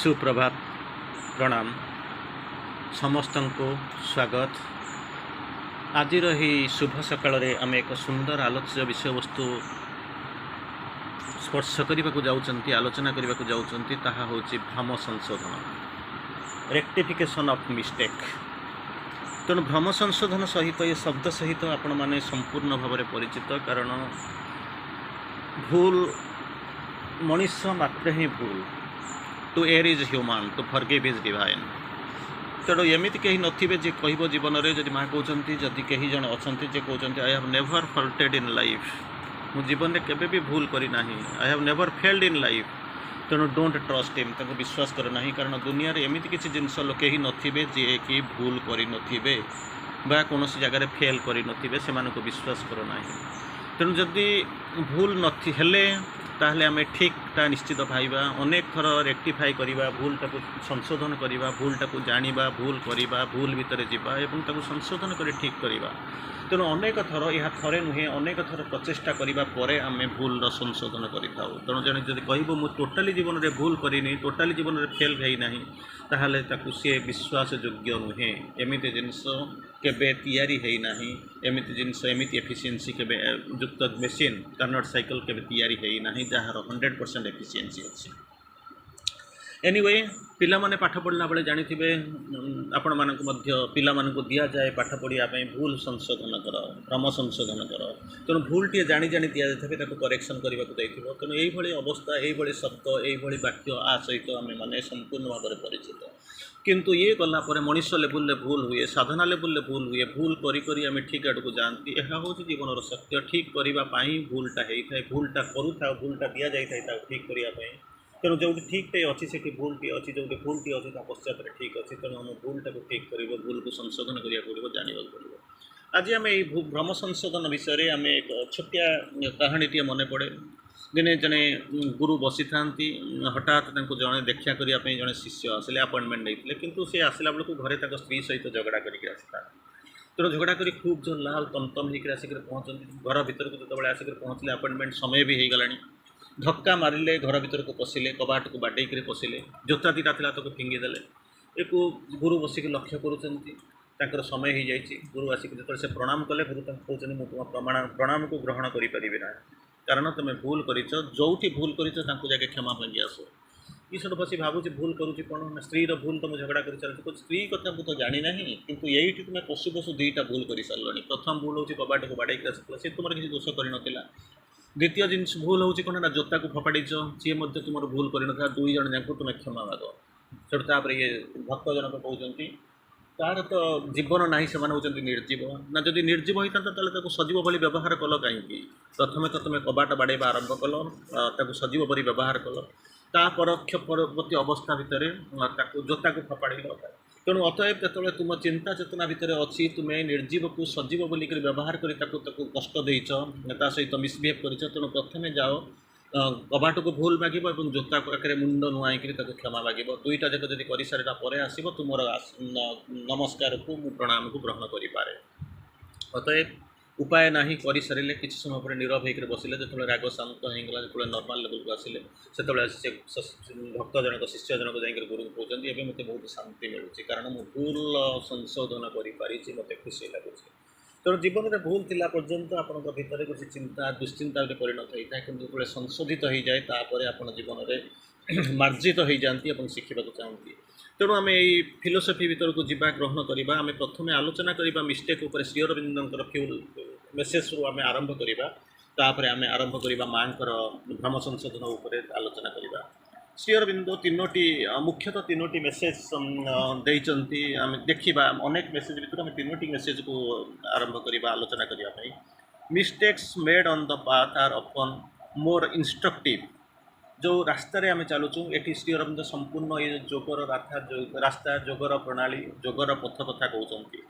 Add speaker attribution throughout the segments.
Speaker 1: सुप्रभात प्रणाम समस्त को स्वागत। आज शुभ सकाल आम एक सुंदर आलोच्य विषय वस्तु स्पर्श करने को जाऊँच आलोचना करने को जाऊँच ताहा होची भ्रम संशोधन रेक्टिफिकेशन ऑफ मिस्टेक। तेणु भ्रम संशोधन सहित ये शब्द सहित आपण मैंने संपूर्ण भाव में परिचित, कारण भूल मनुष्य मात्र ही भूल। To err is human to forgive is divine. तेणु एमती कहीं नथिबे जे कहबो जीवन में, जदि माँ कहते जदि कहीं जन अच्छा जे कहते I have never faulted in life, मु जीवन में केबे भी भूल करी नाही, I have never failed in life. तेणु डोंट ट्रस्ट हिम, ताको विश्वास कर ना, कारण दुनिया रे एमती किसी जिनस लोके ही नथिबे जे कि भूल करी नथिबे बा कोनोसी जगह फेल करी नथिबे, सेमानको विश्वास कर ना। तेणु जदि भूल नथि हेले ताहले आमे ठीकटा निश्चित पाइबा, अनेक थर रेक्टिफाई करिबा, भूलटा को संशोधन करिबा, भूलटा को जानिबा, भूल करिबा, भूल भितर जीवा एवं ताको संशोधन करी ठीक करिबा। तेणु अनेक थर यह थरे नुहे अनेक थर प्रचेषा करने पर आम भूल संशोधन करें। तेणु जन जब कह मु टोटाली जीवन में भूल करनी, टोटाली जीवन में फेल होना, ताहले ताकू सी विश्वास योग्य नुहे। एमती जिनस केबे तैयारी होना, एमती जिनस एमती एफिशिएंसी केबे युक्त मेसीन कार्नट साइकिल केबे तैयारी होना जार 100% एफिशिएंसी अच्छी। एनीवे पिला माने पाठ पढ़ला बेले जानिथिबे, आपण मानक मध्य पिला मानक दिया जाए पाठ पढ़िया भूल संशोधन कर, भ्रम संशोधन कर। तेणु भूलटे जानी जानी दि जाए ताको करेक्शन करने को जाइथिबो। तेणु यही अवस्था, यही शब्द, यही वाक्य आ सहित आम मैंने संपूर्ण भाव में परिचित। किंतु ये गलापर मनुष्य लेवल भूल हुए, साधना लेवल भूल हुए, भूल करी करी आम ठीक आड़ को जाती। यह हूँ जीवन सत्य। ठीक करने भूलटा होता है, भूलटा करूँ, भूलटा दि जाए ठीक करने। तेणु जो ठीकटे अच्छी से भूलटी अच्छी, जो भूलटी अच्छी पश्चात ठीक अच्छी। तेणु आम भूलटा को ठीक कर, भूल को संशोधन करा पड़ो, जानवा पड़ो। आज आम ये भ्रम संशोधन विषय आम एक छोटिया कहानीटे मन पड़े। दिने जने गुरु बसी था, हठात जड़े देखा करने जड़े शिष्य आसिले, अपॉइंटमेंट नहीं, किंतु सी आसला बेलू घरे स्त्री सहित झगड़ा करके आसता। तेणु झगड़ा कर खूब जो लाल तमतम होकर आसिक पहुँचती घर भर को, जो आसिक पहुँचले अपॉइंटमेंट समय भी हो गला। धक्का मारिले, घर भर को पशिले, कबाट को बाडे पशिले, जोता दीटा था तो फिंगीदेले। एक गुरु बसिक लक्ष्य कर समय हो जाए। गुरु आसिक जो से प्रणाम कले, गुरु कहते मुझे तुम प्रणाम को ग्रहण करें ना, कारण तुम भूल कर जो भूल कर जाके क्षमा मांगी आस। ये सब बस भावुँ भूल करुँच कौन ना, स्त्री भूल तुम झगड़ा कर चलती। स्त्री कथा को तो जानी ना, कितु ये तुम पशु पशु दुईटा भूल कर सारे। प्रथम भूल हूँ कबाट को बाड़े सी तुम किसी दोष कर ना। द्वितीय जिन भूल हूँ कौन ना, जोता को फपाड़ सी तुम भूल कर ना, दुई जन जाक तुम क्षमा माग। सेपर ये भक्त जनक कहते तार तो जीवन ना, से होती निर्जीव ना। जब निर्जीव होता तो सजीव भली व्यवहार कल कहीं। प्रथम तो तुम कबाट बाड़ेबा आरंभ कल, सजीव भली व्यवहार कल, परोक्ष परवर्ती अवस्था भितर जोता को फपाड़। तेणु अतएव जो तुम चिंता चेतना भितर अच्छी, तुम्हें निर्जीव को सजीव बोलिक व्यवहार कर कष्ट देच, सहित मिसबिहेव कर। तेणु प्रथम जाओ कबाट को भूल मागे और जोता पाखे मुंड नुआई क्षमा मागे। दुईटा जाक जब कर सारा पर आसो तुम नमस्कार को प्रणाम को ग्रहण करें। अतएव उपाय ना कर सारे किसी समय पर नीरव होकर बसिले, जो राग शांत होगा, जो नॉर्मल लेवल को आसिले से भक्त जनक शिष्य जनक जाकर गुरु को कहते हैं मत बहुत शांति मिलूँ, कारण मुझे भूल संशोधन कर मत खुशी लगुच। तेणु जीवन में भूल थिला पर्यंत आपण भीतर किसी चिंता दुश्चिंता परिणत होता है, किंतु जो संशोधित हो जाए तापर आप जीवन में मार्जित हो जाती और शिखा चाहती। तेणु आम ये फिलोसफी भीतर को जीवा ग्रहण करवा। आम प्रथम आलोचना करवा मिस्टेक उपर श्री अरविंदर फ्यूल मेसेज रू आम आरंभ करवा, तापर आम आरंभ करवा माँ भ्रम संशोधन उपर आलोचना करवा। श्री अरविंद तीनोटी मुख्यतः तीनोटी मेसेज देइचंती। आम देखा अनेक मेसेज भीतर आम तीनोटी मेसेज को आरंभ करवा आलोचना करने। Mistakes made on the path are often more instructive. जो रास्ता आम चलुचु ये श्री अरविंद संपूर्ण ये जोगर रास्ता जोगर प्रणाली जोगर पथ कथा कहते।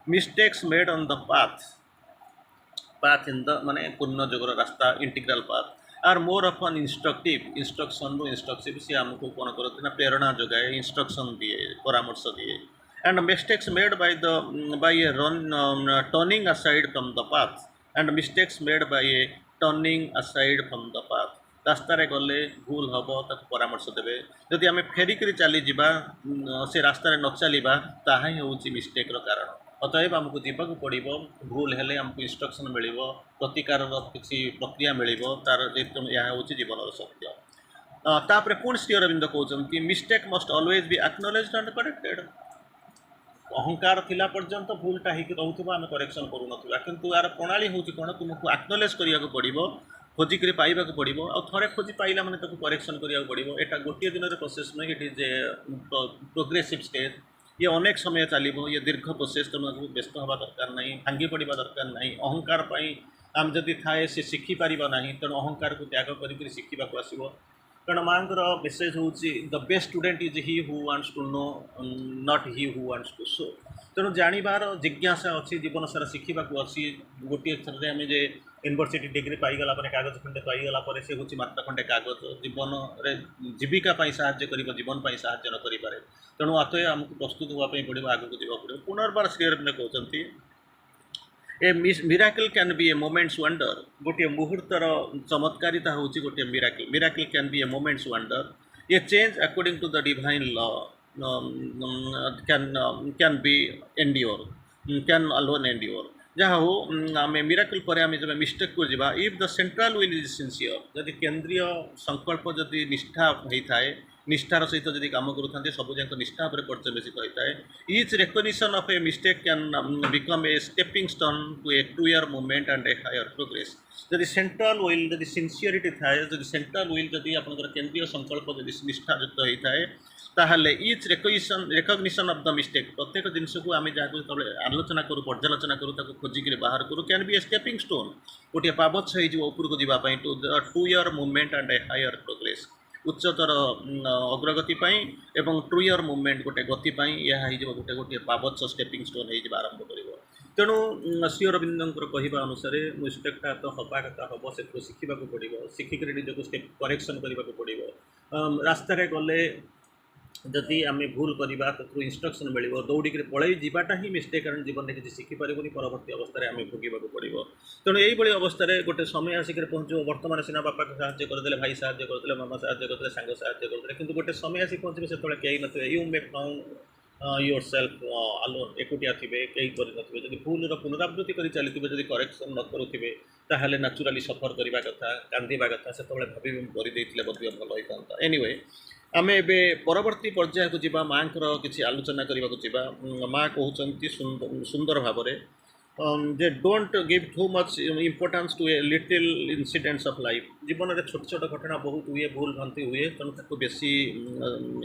Speaker 1: Mistakes made on the path in the माने पूर्ण जोगर रास्ता integral path are more of an instructive. Instruction रू इंस्ट्रक्टिव सी आमको कौन करते ना, प्रेरणा जोगाए, इंस्ट्रक्शन दिए, परामर्श दिए। And mistakes made by a turning aside from the path and mistakes made by a turning aside from the path. रास्तार गले भूल हम ताक परामर्श देवे जदि आम फेरिक चली जा से रास्तार न चलवा ताहा ही हूँ मिस्टेक्र कारण अतएव आमको जावाक पड़ो भूल हेले आमको इंस्ट्रक्शन मिल प्रतिकार किसी प्रक्रिया मिल तार यह हूँ जीवन सत्य तापर पुणी श्री अरविंद कहते mistake must always be acknowledged and corrected अहंकार थिला पर्यंत भूलटा ही रोथबा आम करेक्शन करूँ किंतु यार प्रणाली हूँ कौन तुमको एक्नॉलेज करिया पड़ो खोजिक पाइबा पड़ो आ थे खोजी पाइला मैंने करेक्शन करिया पड़ो यहाँ गोटे दिन process no it is a progressive stage ये अनेक समय चलो ये दीर्घ प्रोसेस तेणु व्यस्त हवा दरकार ना भांगी पड़ा दरकार ना अहंकार आम जदि थाए सी शिखिपार ना तेणु अहंकार को त्याग कर शिखा आसो कारण माँ मेसेज हूँ the best student is he who wants to know not he who wants to show तेणु जानवर जिज्ञासा अच्छी जीवन सारा शिखा अच्छी गोटे थर आम जे यूनिवर्सिटी डिग्री पाईगला कागज खंडे पाईगला से हूँ मात्र खंडे कागज जीवन में जीविका साहाଯ୍य कर जीवन साहाଯ୍य न करें तेणु अतः आमको प्रस्तुत होगापी पड़ो आगे को जावाक पड़ो पुनर्बार श्री अरविंद कहते a miracle can be a moments wonder गोटे मुहूर्तर चमत्कारिता हूँ गोटे miracle miracle can be a moments wonder a change according to the divine law can be endure can alone endure जहाँ हो आम मिराकल पर आम जब मिस्टेक को जावा if the central will is sincere जदि केन्द्रीय संकल्प जदि निष्ठा होता है निष्ठार सहित जब कम करूँ सब जाक निष्ठा पर पर्यवेसित होता है each recognition of a mistake can become a stepping stone to a clear movement and a higher progress जदि सेंट्रल विल जदि सिंसियरिटी थाए जदि सेंट्रल विल जदि आपंकर केन्द्रीय संकल्प जदि निष्ठायुक्त होता है ताहले etch recognition of the mistake प्रत्येक जिनस को आम जहाँ आलोचना करूँ पर्यालोचना करूँ खोजिक बाहर करूँ can be a stepping stone गोटे पाबछ होकर जावाई to the to year movement and a higher progress उच्चतर अग्रगति एवं टू ईयर मूवमेंट गोटे गति यह गोटे गोटे पाबछ स्टेपिंग स्टोन हो आरंभ कर तेणु श्री अरविंदर कहवा अनुसार मिस्टेकटा तो हवा कथा हम से शिखा पड़ो शिखिक निजक स्टेप करेक्शन करने को पड़ो रास्तार गले जदि आम भूल करवा तो इंस्ट्रक्शन मिल दौड़िक पलि जावाटा ही मिस्टेक कारण जीवन में किसी शिखिपारूनी परवर्त अवस्था आम भोगवाक पड़ो तेणु यही अवस्था गोटे समय आसिक पहुँचो बर्तमान सीना बापा साहय करदे भाई साहय करदे मामा साहय करदे सांग साहय करदे कि गोटे समय आसिक पहुँचे से कई नए you may found yourself alone एकुटिया थे कई करें जब भूल पुनरावृत्ति कर चलते जब करेक्शन न करुवे ताहले नेचुराली सफर करने कथा कांदा कथा से भाभी करदे बोध भल होता एनीवे आम ए परवर्ती पर्याय को जावा माँ किसी आलोचना करने को माँ कहते सुंदर भाव जे don't give too much importance to a little incidents of life जीवन में छोट छोट घटना बहुत हुए भूल भ्रांति हुए तेणु ताको बेसी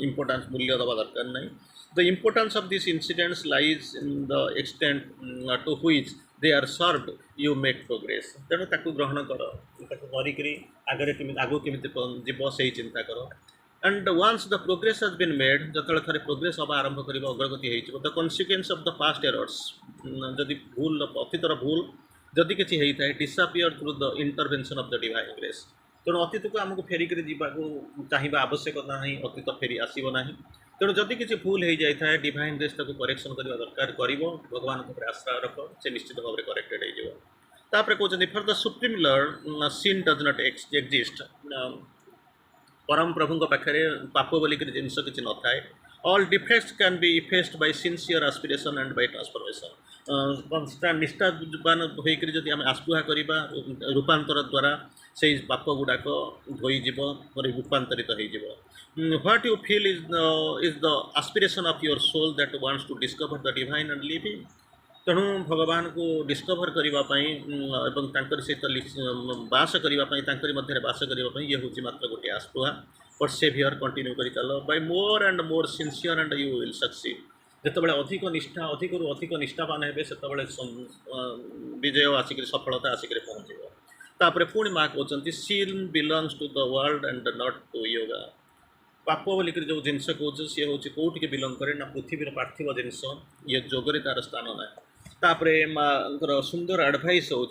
Speaker 1: इम्पोर्टेंस मूल्य दवा दरकार नहीं the importance of this incidents lies in the extent to which they are served you make progress तेणु ताको ग्रहण कर करी आगे आगो केमी जीव से चिंता कर and once the progress has been made जो थे प्रोग्रेस हवा आरंभ कर अग्रगति हो the consequence of the past errors जदि भूल अतीतर भूल जदि किसी होता है disappear through the intervention of the divine grace तेणु अतीत को आमको फेरिक चाहिए आवश्यकता ना अतीत फेरी आसब ना तेणु जदि किसी भूल हो जाता है डिवाइन ग्रेस ताको करेक्शन करने दरकार कर भगवान को आश्रा रख से निश्चित भाव में करेक्टेड हो कहते for the supreme lord sin does not exist परम प्रभु पाखे पाप बोलिक जिनस किसी न थाए all defects can be effaced by sincere aspiration and by transformation निष्ठावान होकर जब आम आस्पुहा करवा रूपांतर द्वारा से पाप गुड़ाक धोईज रूपांतरित हो what you feel is the aspiration of your soul that wants to discover the divine and living तेणु भगवान को डिस्कवर करने सहित बास करने मध्य बास करने ये हूँ मात्र गोटे आस्पुहा परसेभियर कंटिन्यू कर चल by more and more sincere and you will succeed जिते अधिक निष्ठा अधिक अधिक निष्ठावान हे से विजय आसिक सफलता आसिक पहुँचो पुणी माँ कहते sin belongs to the world and not to योगा पाप बोलिक जो जिनस कहे सी हूँ कौटिक बिलंग करे ना पृथ्वी पार्थिव जिनस ये जोगरे तार स्थान ना तापर माँ सुंदर एडभाइस हूँ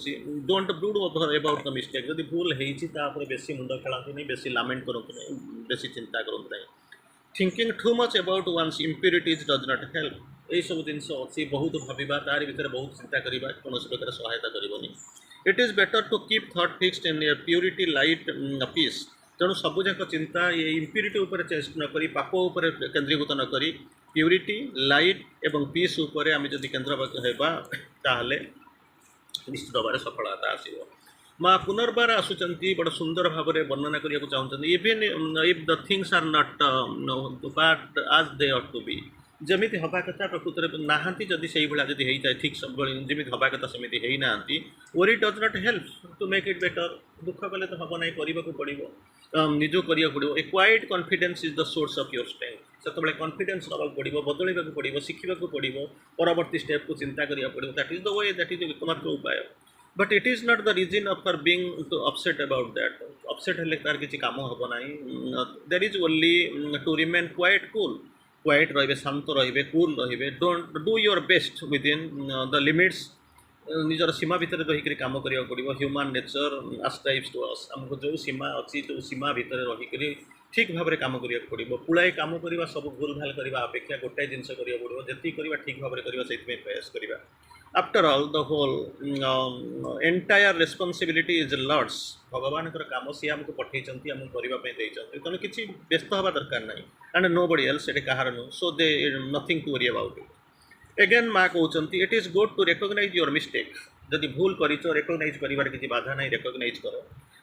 Speaker 1: don't brood about the mistake जब भूल होती बेसी मुंड खेलती नहीं बेसी लामेंट करते नहीं बेसी चिंता करते नहीं thinking too much about one's impurities does not help यही सब जिनस अच्छी बहुत भाविबा तार भीतर बहुत चिंता करवा कौन प्रकार सहायता करनी it is better to keep thought fixed in a purity light peace तेणु सबुजाक चिंता ये इम्प्यूरिटी उपर चेस्ट न करी पाप उपर केन्द्रीभूत न करी प्यूरिटी लाइट एवं पीस उपर आम जदि केन्द्रभूत होगा ताहले निश्चित भाव सफलता आसो माँ पुनर्बार आसुँच बड़ सुंदर भाव में वर्णना करने चाहते even if the things are not but as they are to be जमी हवा कथा प्रकृत में नहांती जदि से भाया जब होता है ठीक सब जमी हवा कथा सेमती होना worry does not help to make it better दुख कले तो हम ना करने को पड़ो निज करा पड़ो a quiet confidence is the source of your strength से कॉन्फिडेंस नाक पड़ो बदलवा पड़ो शिखा पड़ो परवर्ती स्टेप को चिंता करा पड़ो that is the way that is एकमात्र उपाय but it is not the reason of for being too upset about that upset हेल्ले तार किसी काम हम ना there is only to remain quiet cool quiet रे शांत रे कूल रे don't do your best within the limits निजर सीमा भितर रहीक काम करा पड़ो human nature ascribes to us आमको जो सीमा अच्छी जो सीमा भितर रहीक ठीक भाव में काम करा पड़ो पुलाए काम करवा सब भूल भाल करवा अपेक्षा गोटाए जिन करा पड़ो जी करवा ठीक भाव में करवा से प्रयास करवा after all the whole entire responsibility is lord's भगवान काम सी आमको पठे आमको करने तेणु किसी व्यस्त हवा दरकार ना and nobody else at कहार नु so they nothing to worry about it again माँ कहते it is good to recognise your mistake जदि भूल कर रिकग्नाइज कर किसी बाधा नहीं रिकग्नाइज कर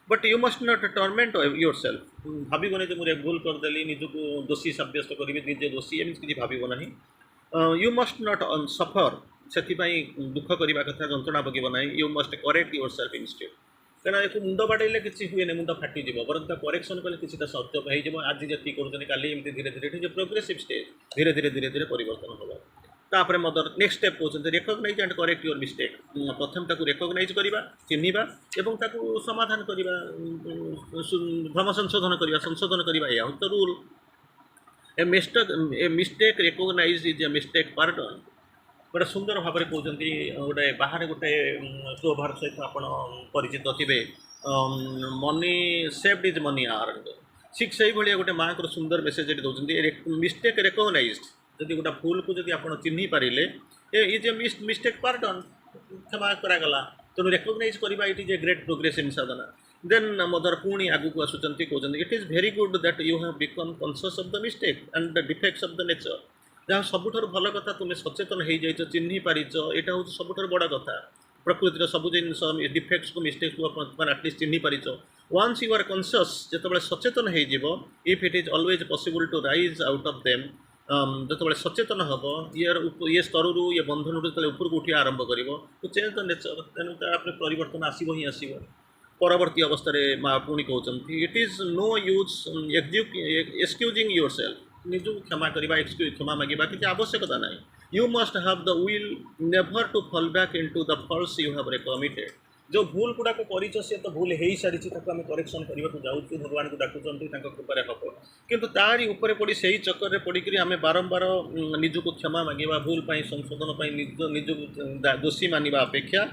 Speaker 1: but you must not term end your self भावन जो मुझे भूल करदेली निजक दोषी सब्यस्त करी निजे दोषी एम किसी भाव ना यू मस्ट नॉट सफर से दुख करने कथा जंत्रणा भोग ना you must correct your self instead कहना एक मुंड बाड़े किसी हुए मुंड फाटी बर करेक्शन कले किसी सत्य हो आज जी कर धीरे धीरे प्रोग्रेसिव स्टेज धीरे धीरे धीरे धीरे परिवर्तन होगा तापर मदर नेक्स्ट स्टेप कहते recognise and correct your mistake प्रथम ताकू रिकग्नाइज करवा चिन्हवा एवं ताकू समाधान करवा भ्रम संशोधन करवा या तो rule a mistake recognise is a mistake pardon गोटे सुंदर भाव में कहते गोटे बाहर गोटे प्रोभार सहित आप परिचित थे money saved is money Arnold ठीक से भाई गोटे माँ को सुंदर मेसेज दौरान मिस्टेक रिकग्नाइज जदि गोटे भूल को जब आप चिन्ह पारे इज ए मिस्टेक पार्डन क्षमा करागला तेणु रिकग्नाइज करवा it is a great progress in sadhana then mother पुणी आगू को आसुँच कहते it is very good that you have become conscious of the mistake and the defects of the nature जहाँ सबुठ भल कथा तुम्हें सचेतन हो जाइछ चिन्ह पारिछ यहाँ हूँ सबुठ बड़ कथा प्रकृतिर सब जिन डिफेक्ट्स को मिस्टेक्स को आटलिस्ट चिन्ह पारिछ वन्स यू आर कॉन्शियस जो सचेतन हो if it is always possible to rise out of them जो सचेतन हम ये स्तर ये बंधन जो उपरको उठा आरंभ कर तो चेंज द नेचर तेणु परिवर्तन आसो ही आसो परवर्ती अवस्था माँ पुणी कहते it is no use excusing yourself निजु क्षमा करवा एक्सक्यूज क्षमा मांगा किसी आवश्यकता ना you must have the will never to fall back into the falls you have committed जो भूल गुड़ाक कर सी तो भूल हो सारी आम करेक्शन करने को जाऊँ भगवान को डाकुंट कृपार हम किंतु तारी उपर पड़ी से चक्कर में पड़ी आम बारंबार निजक क्षमा मांगा भूल संशोधन निज दोषी मानवा अपेक्षा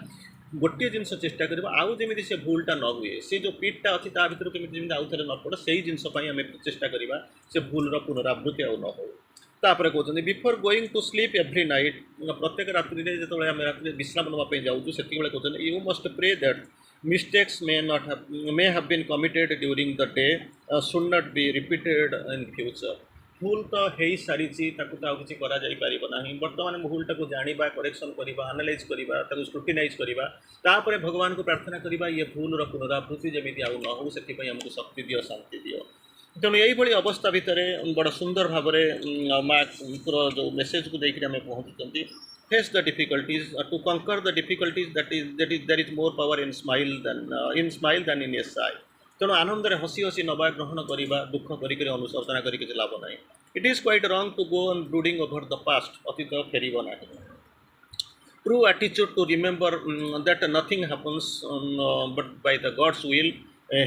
Speaker 1: गोटे जिन चेष्टा कर आउ जमी से भूलटा न हुए से जो पीठटा अच्छी भर केमी आउ थे न पड़े से जिनपाई आम चेष्टा करवा से भूलर पुनरावृत्ति आउ न हो तापर कहते before going to sleep every night प्रत्येक रात्रि जो आम रात्रि विश्राम नापी जाऊँ से कहते you must pray that mistakes may have been committed during the day should not be repeated in future भूल तो हो सारी तो किसी करा बर्तमान भूलटा को जाना करेक्शन करवा एनालाइज करवा स्क्रूटिनाइज करवा भगवान को प्रार्थना करवा ये भूल पुनरावृत्ति जमी आउ न हो से आमको शक्ति दियो शांति दियो तेणु यही अवस्था भितर बड़ा सुंदर भाव में माँ जो मेसेज को देखिए आम पहुँचुं face the difficulties to conquer the difficulties that is more power in smile than in a sigh तेणु आनंद में हसी हसी नवा ग्रहण करवा दुख कर अनुशोचना कर लाभ ना it is quite wrong to go on brooding over the past अतीत फेर ना true attitude to remember that nothing happens but by the God's will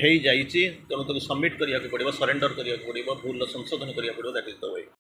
Speaker 1: हो जाइए तेणु सबमिट करा पड़ो सरेंडर करा पड़ो भूल संशोधन करा पड़ो दैट इज द वे।